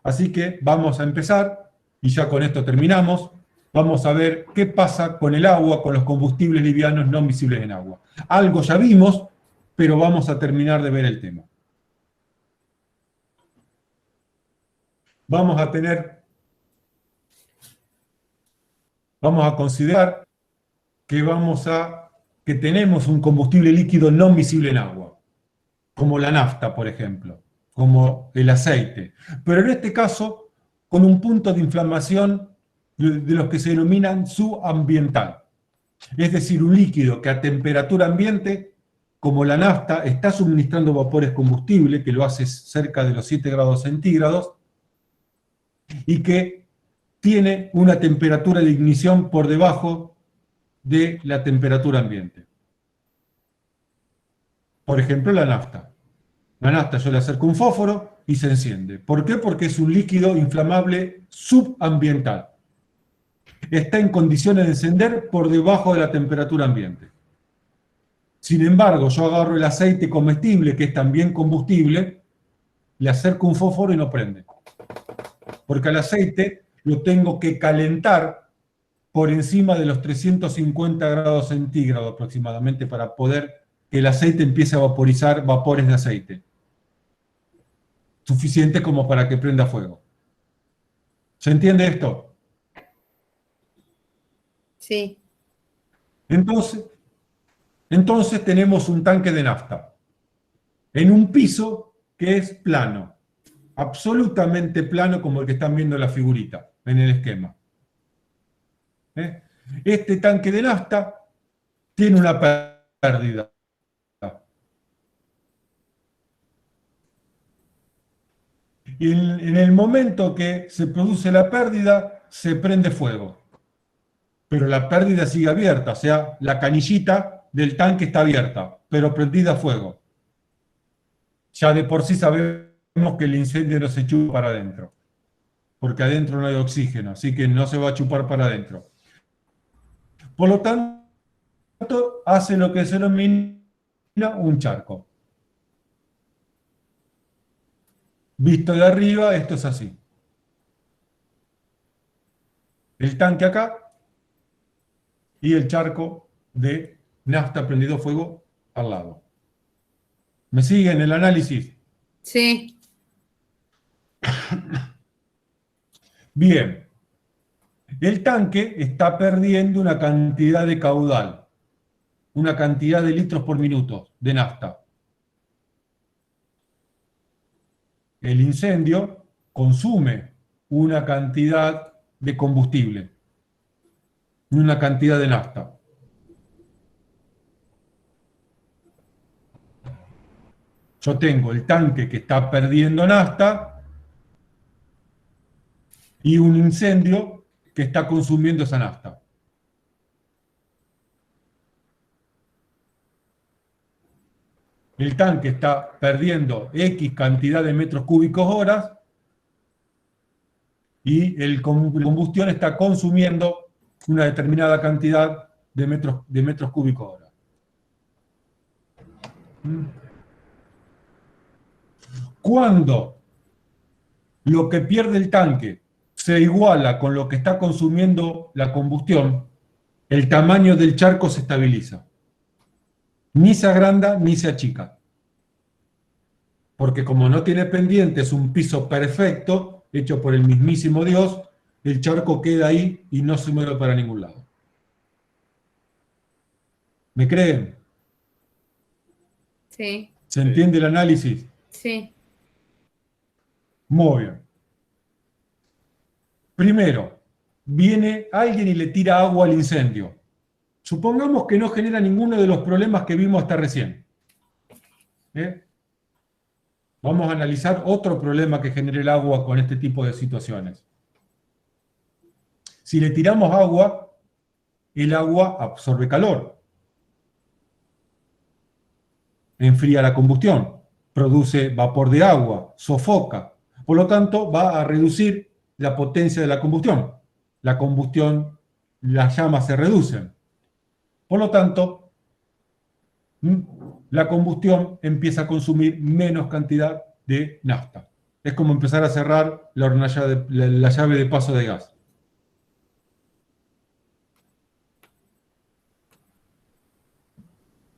Así que vamos a empezar, y ya con esto terminamos. Vamos a ver qué pasa con el agua, con los combustibles livianos no miscibles en agua. Algo ya vimos, pero vamos a terminar de ver el tema. Vamos a considerar que tenemos un combustible líquido no miscible en agua, como la nafta, por ejemplo, como el aceite. Pero en este caso, con un punto de inflamación de los que se denominan subambiental. Es decir, un líquido que a temperatura ambiente, como la nafta, está suministrando vapores combustibles, que lo hace cerca de los 7 grados centígrados, y que tiene una temperatura de ignición por debajo de la temperatura ambiente. Por ejemplo, la nafta. La nafta yo le acerco un fósforo y se enciende. ¿Por qué? Porque es un líquido inflamable subambiental. Está en condiciones de encender por debajo de la temperatura ambiente. Sin embargo, yo agarro el aceite comestible, que es también combustible, le acerco un fósforo y no prende. Porque al aceite lo tengo que calentar por encima de los 350 grados centígrados aproximadamente para poder que el aceite empiece a vaporizar vapores de aceite. Suficiente como para que prenda fuego. ¿Se entiende esto? Sí. Entonces tenemos un tanque de nafta en un piso que es plano, absolutamente plano como el que están viendo en la figurita, en el esquema. Este tanque de nafta tiene una pérdida. Y en el momento que se produce la pérdida, se prende fuego. Pero la pérdida sigue abierta, o sea, la canillita del tanque está abierta, pero prendida a fuego. Ya de por sí sabemos que el incendio no se chupa para adentro, porque adentro no hay oxígeno, así que no se va a chupar para adentro. Por lo tanto, hace lo que se denomina un charco. Visto de arriba, esto es así. El tanque acá y el charco de nafta prendido fuego al lado. ¿Me siguen el análisis? Sí. Bien. El tanque está perdiendo una cantidad de caudal, una cantidad de litros por minuto de nafta. El incendio consume una cantidad de combustible, una cantidad de nafta. Yo tengo el tanque que está perdiendo nafta y un incendio que está consumiendo esa nafta. El tanque está perdiendo X cantidad de metros cúbicos horas y el combustión está consumiendo una determinada cantidad de metros cúbicos hora. Cuando lo que pierde el tanque se iguala con lo que está consumiendo la combustión, el tamaño del charco se estabiliza. Ni se agranda ni se achica. Porque como no tiene pendiente, es un piso perfecto, hecho por el mismísimo Dios, el charco queda ahí y no se mueve para ningún lado. ¿Me creen? Sí. ¿Se entiende el análisis? Sí. Muy bien. Primero, viene alguien y le tira agua al incendio. Supongamos que no genera ninguno de los problemas que vimos hasta recién. Vamos a analizar otro problema que genera el agua con este tipo de situaciones. Si le tiramos agua, el agua absorbe calor. Enfría la combustión, produce vapor de agua, sofoca. Por lo tanto, va a reducir la potencia de la combustión. La combustión, las llamas se reducen. Por lo tanto, la combustión empieza a consumir menos cantidad de nafta. Es como empezar a cerrar la llave de paso de gas.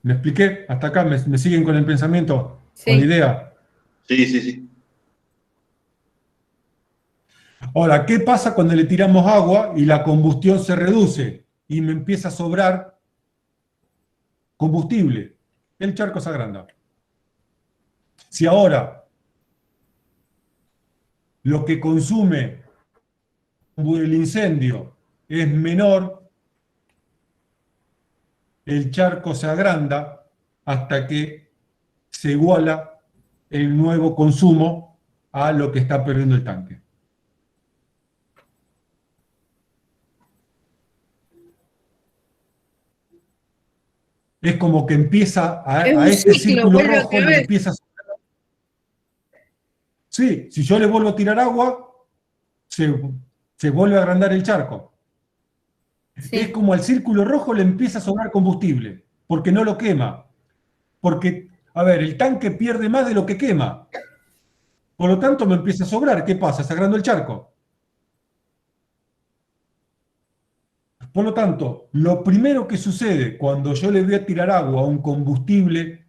¿Me expliqué? ¿Hasta acá me siguen con el pensamiento? Sí. ¿Con la idea? Sí, sí, sí. Ahora, ¿qué pasa cuando le tiramos agua y la combustión se reduce y me empieza a sobrar combustible? El charco se agranda. Si ahora lo que consume el incendio es menor, el charco se agranda hasta que se iguala el nuevo consumo a lo que está perdiendo el tanque. Es como que empieza a Es un este ciclo, círculo vuelve rojo otra le vez. empieza a sobrar. Sí, si yo le vuelvo a tirar agua, se vuelve a agrandar el charco. Sí. Es como al círculo rojo le empieza a sobrar combustible, porque no lo quema. Porque, a ver, el tanque pierde más de lo que quema. Por lo tanto, me empieza a sobrar. ¿Qué pasa? Se agrandó el charco. Por lo tanto, lo primero que sucede cuando yo le voy a tirar agua a un combustible,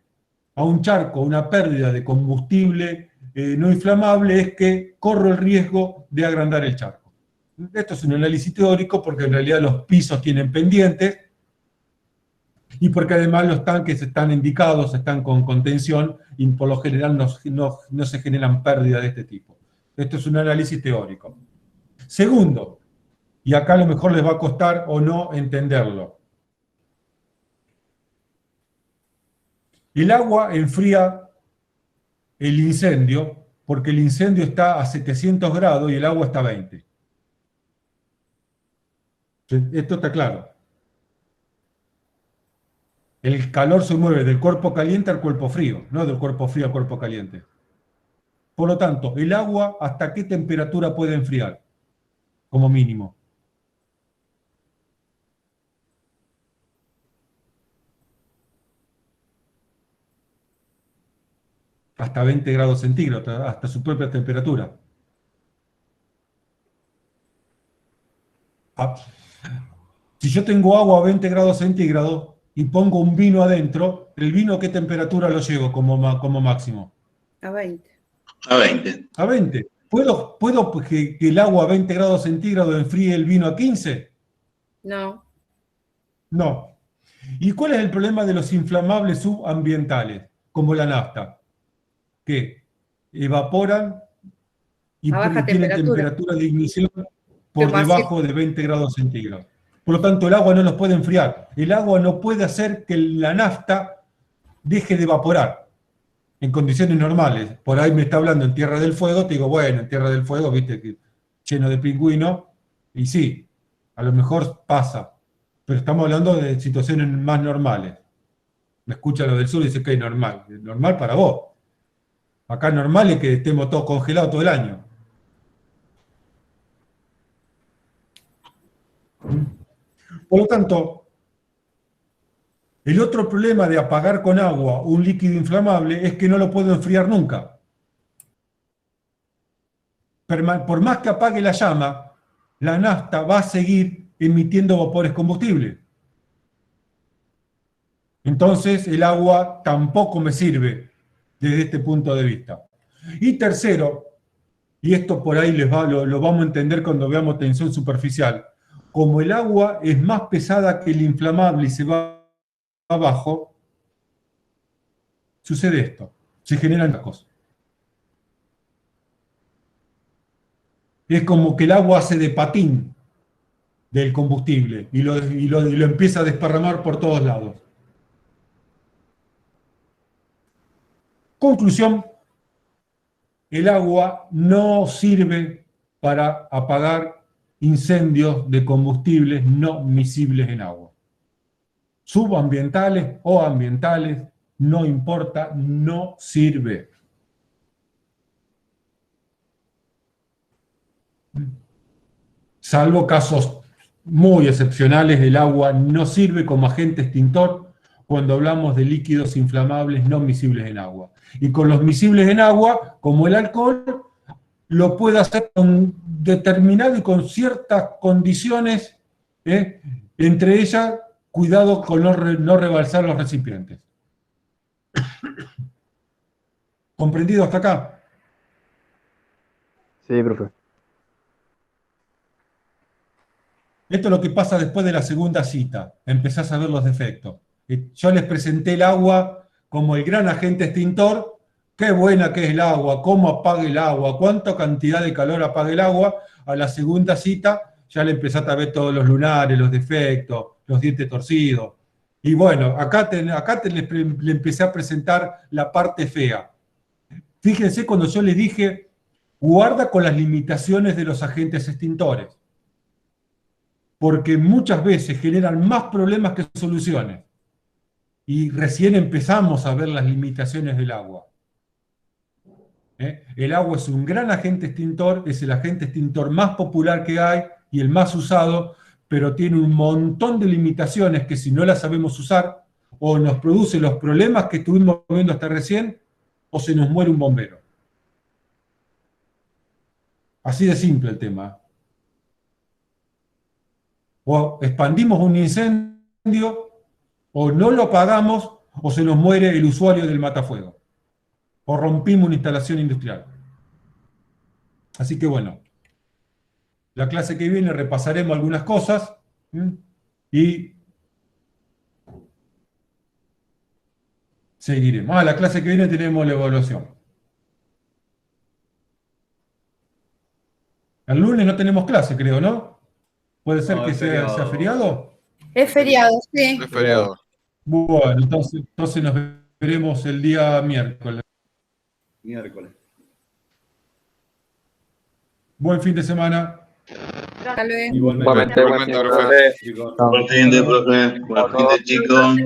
a un charco, a una pérdida de combustible no inflamable, es que corro el riesgo de agrandar el charco. Esto es un análisis teórico porque en realidad los pisos tienen pendientes y porque además los tanques están indicados, están con contención y por lo general no se generan pérdidas de este tipo. Esto es un análisis teórico. Segundo, y acá a lo mejor les va a costar o no entenderlo. El agua enfría el incendio porque el incendio está a 700 grados y el agua está a 20. Esto está claro. El calor se mueve del cuerpo caliente al cuerpo frío, no del cuerpo frío al cuerpo caliente. Por lo tanto, el agua, ¿hasta qué temperatura puede enfriar? Como mínimo. Hasta 20 grados centígrados, hasta su propia temperatura. Si yo tengo agua a 20 grados centígrados y pongo un vino adentro, ¿el vino a qué temperatura lo llevo como máximo? A 20. A 20. A 20. ¿Puedo que el agua a 20 grados centígrados enfríe el vino a 15? No. No. ¿Y cuál es el problema de los inflamables subambientales, como la nafta? Que evaporan y A baja tienen temperatura. temperatura de ignición por Demasiado. debajo de 20 grados centígrados. Por lo tanto, el agua no los puede enfriar. El agua no puede hacer que la nafta deje de evaporar en condiciones normales. Por ahí me está hablando en Tierra del Fuego, te digo, bueno, en Tierra del Fuego, viste, que lleno de pingüinos, y sí, a lo mejor pasa, pero estamos hablando de situaciones más normales. Me escucha lo del sur y dice que es normal. Es normal para vos. Acá normal es que estemos todos congelados todo el año. Por lo tanto, el otro problema de apagar con agua un líquido inflamable es que no lo puedo enfriar nunca. Por más que apague la llama, la nafta va a seguir emitiendo vapores combustibles. Entonces el agua tampoco me sirve desde este punto de vista. Y tercero, y esto por ahí lo vamos a entender cuando veamos tensión superficial, como el agua es más pesada que el inflamable y se va abajo, sucede esto, se generan las cosas. Es como que el agua hace de patín del combustible y lo empieza a desparramar por todos lados. Conclusión, el agua no sirve para apagar incendios de combustibles no miscibles en agua. Subambientales o ambientales, no importa, no sirve. Salvo casos muy excepcionales, el agua no sirve como agente extintor cuando hablamos de líquidos inflamables no miscibles en agua. Y con los miscibles en agua, como el alcohol, lo puede hacer con determinado y con ciertas condiciones, entre ellas, cuidado con no rebalsar los recipientes. ¿Comprendido hasta acá? Sí, profe. Esto es lo que pasa después de la segunda cita. Empezás a ver los defectos. Yo les presenté el agua como el gran agente extintor. Qué buena que es el agua, cómo apaga el agua, cuánta cantidad de calor apaga el agua. A la segunda cita ya le empezaste a ver todos los lunares, los defectos, los dientes torcidos. Y bueno, acá le empecé a presentar la parte fea. Fíjense cuando yo les dije, guarda con las limitaciones de los agentes extintores, porque muchas veces generan más problemas que soluciones. Y recién empezamos a ver las limitaciones del agua. El agua es un gran agente extintor, es el agente extintor más popular que hay y el más usado, pero tiene un montón de limitaciones que si no las sabemos usar, o nos produce los problemas que estuvimos viendo hasta recién, o se nos muere un bombero. Así de simple el tema. O expandimos un incendio, o no lo apagamos, o se nos muere el usuario del matafuego. O rompimos una instalación industrial. Así que bueno, la clase que viene repasaremos algunas cosas y seguiremos. La clase que viene tenemos la evaluación. El lunes no tenemos clase, creo, ¿no? ¿Puede ser No, que es sea feriado. feriado? Es feriado, sí. Es feriado. Bueno, entonces nos veremos el día miércoles. Miércoles. Buen fin de semana. Hasta luego. Igualmente. Igualmente, profe. Chicos. Buen fin de, profe. Buen fin de, chicos.